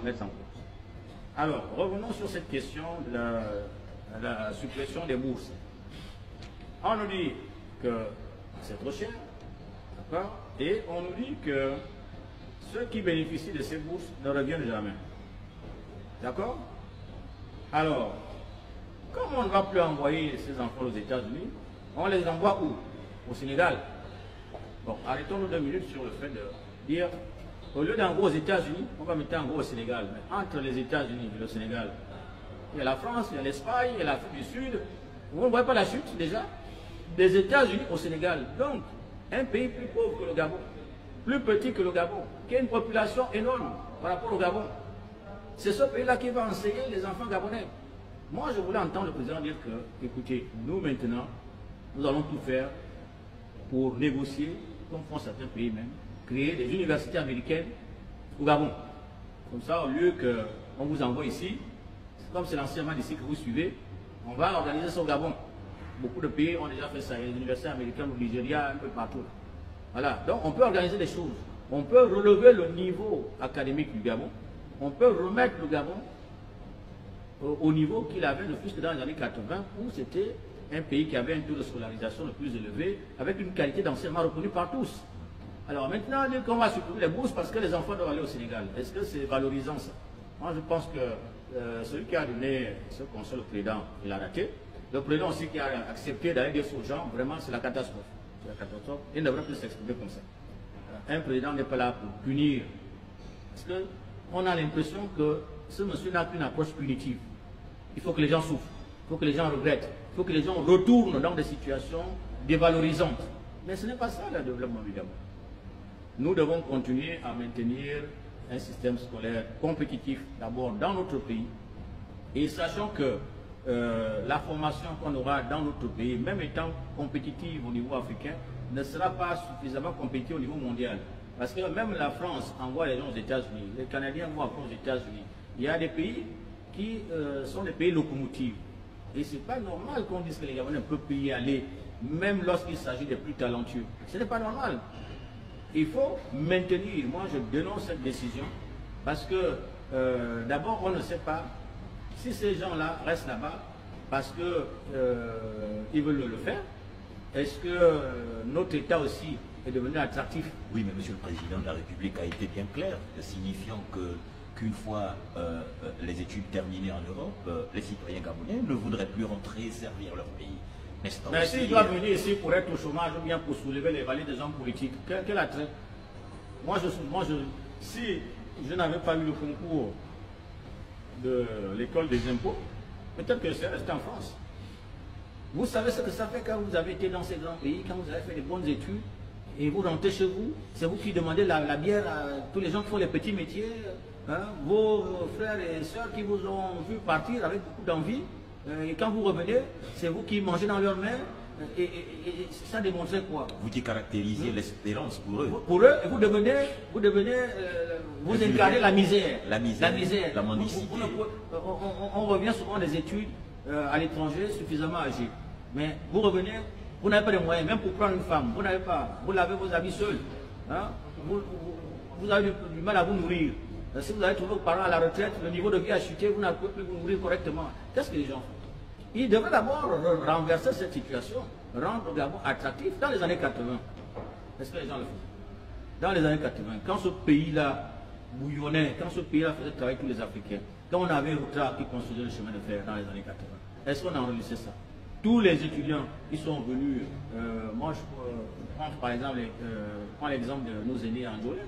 mettre en cause. Alors, revenons sur cette question de la suppression des bourses. On nous dit que c'est trop cher, d'accord? Et on nous dit que ceux qui bénéficient de ces bourses ne reviennent jamais. D'accord? Alors, comme on ne va plus envoyer ces enfants aux États-Unis, on les envoie où? Au Sénégal. Bon, arrêtons-nous 2 minutes sur le fait de dire, au lieu d'envoyer aux États-Unis, on va mettre en gros au Sénégal. Mais entre les États-Unis et le Sénégal, il y a la France, il y a l'Espagne, il y a l'Afrique du Sud. Vous ne voyez pas la chute déjà? Des États-Unis au Sénégal. Donc, un pays plus pauvre que le Gabon, plus petit que le Gabon, qui a une population énorme par rapport au Gabon. C'est ce pays-là qui va enseigner les enfants gabonais. Moi, je voulais entendre le président dire que, écoutez, nous maintenant, nous allons tout faire pour négocier, comme font certains pays même, créer des universités américaines au Gabon. Comme ça, au lieu qu'on vous envoie ici, comme c'est l'enseignement d'ici que vous suivez, on va organiser ça au Gabon. Beaucoup de pays ont déjà fait ça, il y a des universités américaines au Nigeria, un peu partout. Voilà, donc on peut organiser des choses. On peut relever le niveau académique du Gabon. On peut remettre le Gabon au niveau qu'il avait le plus que dans les années 80, où c'était un pays qui avait un taux de scolarisation le plus élevé, avec une qualité d'enseignement reconnue par tous. Alors maintenant, on dit qu'on va supprimer les bourses parce que les enfants doivent aller au Sénégal. Est-ce que c'est valorisant ça? Moi, je pense que celui qui a donné ce conseil au président, il a raté. Le président aussi qui a accepté d'aller dire aux gens, vraiment, c'est la catastrophe. C'est la catastrophe. Il ne devrait plus s'exprimer comme ça. Un président n'est pas là pour punir. Parce qu'on a l'impression que ce monsieur n'a qu'une approche punitive. Il faut que les gens souffrent. Il faut que les gens regrettent. Il faut que les gens retournent dans des situations dévalorisantes. Mais ce n'est pas ça le développement du Gabon. Nous devons continuer à maintenir un système scolaire compétitif d'abord dans notre pays. Et sachant que la formation qu'on aura dans notre pays, même étant compétitive au niveau africain, ne sera pas suffisamment compétitive au niveau mondial. Parce que même la France envoie les gens aux États-Unis, les Canadiens vont aux États-Unis. Il y a des pays qui sont des pays locomotives. Et ce n'est pas normal qu'on dise que les Gabonais ne peuvent plus y aller, même lorsqu'il s'agit des plus talentueux. Ce n'est pas normal. Il faut maintenir, moi je dénonce cette décision, parce que d'abord on ne sait pas si ces gens-là restent là-bas parce qu'ils veulent le faire. Est-ce que notre État aussi est devenu attractif? Oui, mais Monsieur le Président de la République a été bien clair, signifiant qu'une fois les études terminées en Europe, les citoyens gabonais ne voudraient plus rentrer et servir leur pays. Mais s'ils doivent venir ici pour être au chômage ou bien pour soulever les vallées des hommes politiques, quel attrait? Si je n'avais pas eu le concours de l'école des impôts, peut-être que je serais resté en France. Vous savez ce que ça fait quand vous avez été dans ces grands pays, quand vous avez fait des bonnes études, et vous rentrez chez vous, c'est vous qui demandez la bière à tous les gens qui font les petits métiers, hein, vos frères et sœurs qui vous ont vu partir avec beaucoup d'envie, et quand vous revenez, c'est vous qui mangez dans leurs mains, et ça démontrait quoi? Vous qui caractérisez l'espérance pour eux. Pour eux, vous incarnez la misère. La misère, la mendicité. On revient souvent des études à l'étranger suffisamment âgés. Mais vous revenez, vous n'avez pas de moyens, même pour prendre une femme, vous n'avez pas, vous lavez vos habits seuls. Hein? Vous avez du mal à vous nourrir. Si vous avez trouvé vos parents à la retraite, le niveau de vie a chuté, vous n'avez plus vous nourrir correctement. Qu'est-ce que les gens font? Ils devraient d'abord renverser cette situation, rendre le Gabon attractif dans les années 80. Est-ce que les gens le font? Dans les années 80, quand ce pays-là bouillonnait, quand ce pays-là faisait travailler tous les Africains, quand on avait un retard qui construisait le chemin de fer dans les années 80, est-ce qu'on a enregistré ça? Tous les étudiants, ils sont venus, moi je prends par exemple l'exemple de nos aînés angolais.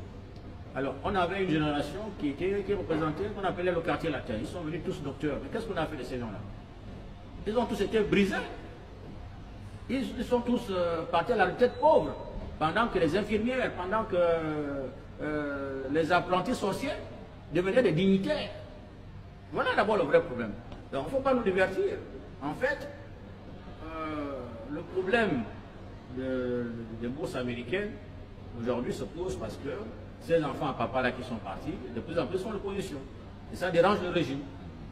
Alors, on avait une génération qui représentait, qu'on appelait le quartier latin. Ils sont venus tous docteurs. Mais qu'est-ce qu'on a fait de ces gens-là? Ils ont tous été brisés. Ils sont tous partis à la retraite pauvre. Pendant que les infirmières, pendant que les apprentis sorciers devenaient des dignitaires. Voilà d'abord le vrai problème. Donc, il ne faut pas nous divertir. En fait, le problème des bourses américaines, aujourd'hui, se pose parce que ces enfants à papa là qui sont partis, de plus en plus sont en opposition. Et ça dérange le régime.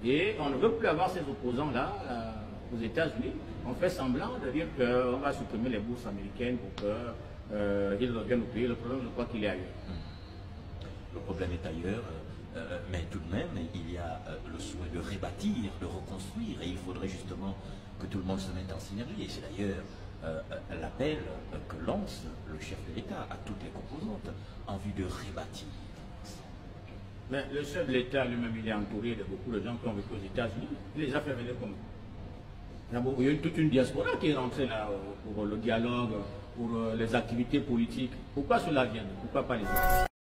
Et on ne veut plus avoir ces opposants-là aux États-Unis. On fait semblant de dire qu'on va supprimer les bourses américaines pour qu'ils reviennent au pays. Le problème, je crois qu'il est ailleurs. Le problème est ailleurs. mais tout de même, il y a le souhait de rebâtir, de reconstruire, et il faudrait justement que tout le monde se mette en synergie. Et c'est d'ailleurs l'appel que lance le chef de l'État à toutes les composantes en vue de rebâtir. Mais le chef de l'État lui-même, il est entouré de beaucoup de gens qui ont vécu aux États-Unis. Il les a fait venir comment? Il y a toute une diaspora qui est rentrée là pour le dialogue, pour les activités politiques. Pourquoi cela vient? Pourquoi pas les autres?